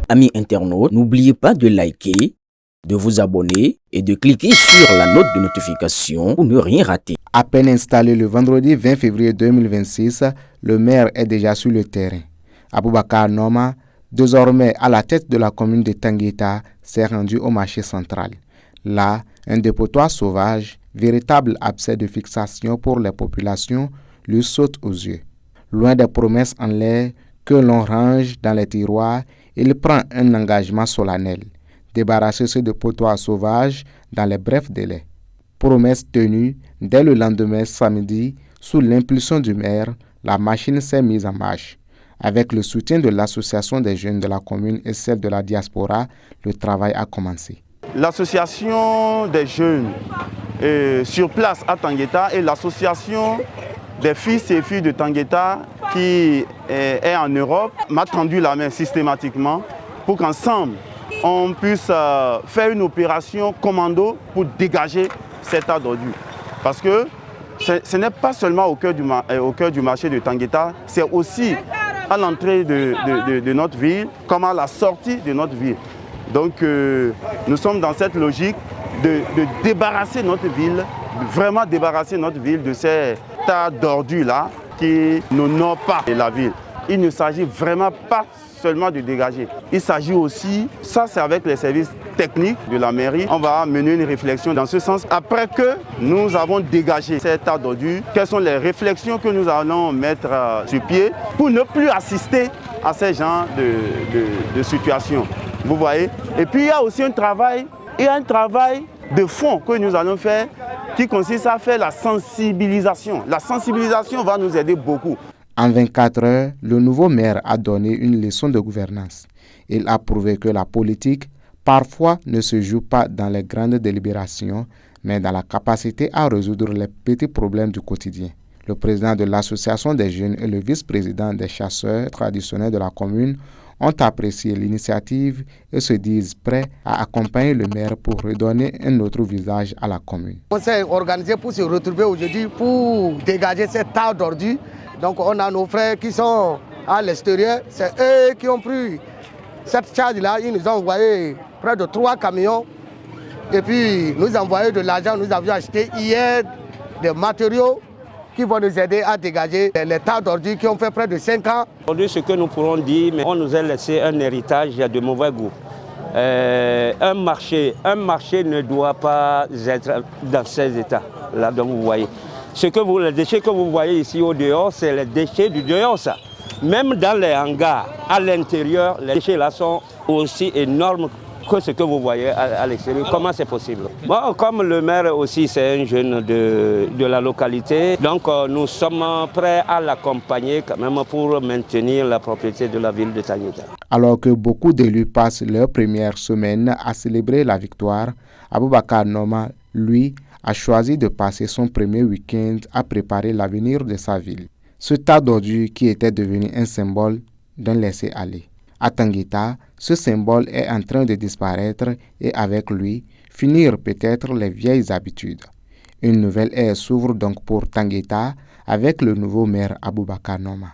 Amis internautes, n'oubliez pas de liker, de vous abonner et de cliquer sur la note de notification pour ne rien rater. À peine installé le vendredi 20 février 2026, le maire est déjà sur le terrain. Aboubakar Noma, désormais à la tête de la commune de Tangueta, s'est rendu au marché central. Là, un dépotoir sauvage, véritable abcès de fixation pour les populations, lui saute aux yeux. Loin des promesses en l'air que l'on range dans les tiroirs, il prend un engagement solennel, débarrasser ce dépotoir sauvage dans les brefs délais. Promesse tenue, dès le lendemain samedi, sous l'impulsion du maire, la machine s'est mise en marche. Avec le soutien de l'association des jeunes de la commune et celle de la diaspora, le travail a commencé. L'association des jeunes sur place à Tangueta et l'association des fils et filles de Tangueta qui est en Europe m'a tendu la main systématiquement pour qu'ensemble on puisse faire une opération commando pour dégager cet tas d'ordures. Parce que ce n'est pas seulement au cœur du marché de Tangueta, c'est aussi à l'entrée de notre ville comme à la sortie de notre ville. Donc nous sommes dans cette logique de débarrasser notre ville, vraiment débarrasser notre ville de ces tas d'ordures-là qui n'honorent pas la ville. Il ne s'agit vraiment pas seulement de dégager. Il s'agit aussi, ça c'est avec les services techniques de la mairie, on va mener une réflexion dans ce sens. Après que nous avons dégagé ces tas d'ordures, quelles sont les réflexions que nous allons mettre sur pied pour ne plus assister à ces genres de situations. Vous voyez? Et puis il y a aussi un travail de fond que nous allons faire qui consiste à faire la sensibilisation. La sensibilisation va nous aider beaucoup. En 24 heures, le nouveau maire a donné une leçon de gouvernance. Il a prouvé que la politique, parfois, ne se joue pas dans les grandes délibérations, mais dans la capacité à résoudre les petits problèmes du quotidien. Le président de l'association des jeunes et le vice-président des chasseurs traditionnels de la commune ont apprécié l'initiative et se disent prêts à accompagner le maire pour redonner un autre visage à la commune. On s'est organisé pour se retrouver aujourd'hui pour dégager cette tas d'ordures. Donc on a nos frères qui sont à l'extérieur, c'est eux qui ont pris cette charge-là, ils nous ont envoyé près de 3 camions et puis nous ont envoyé de l'argent, nous avions acheté hier des matériaux qui vont nous aider à dégager les tas d'ordures qui ont fait près de 5 ans. Aujourd'hui, ce que nous pourrons dire, mais on nous a laissé un héritage de mauvais goût. Un marché ne doit pas être dans ces états-là dont vous voyez. Les déchets que vous voyez ici au dehors, c'est les déchets du dehors, ça. Même dans les hangars, à l'intérieur, les déchets là sont aussi énormes que ce que vous voyez à l'extérieur. Comment c'est possible? Bon, comme le maire aussi, c'est un jeune de la localité, donc nous sommes prêts à l'accompagner quand même pour maintenir la propriété de la ville de Tangueta. Alors que beaucoup d'élus passent leur première semaine à célébrer la victoire, Aboubakar Noma, lui, a choisi de passer son premier week-end à préparer l'avenir de sa ville. Ce tas d'ordures qui était devenu un symbole d'un laisser-aller. À Tangueta, ce symbole est en train de disparaître et avec lui, finir peut-être les vieilles habitudes. Une nouvelle ère s'ouvre donc pour Tangueta avec le nouveau maire Aboubakar Noma.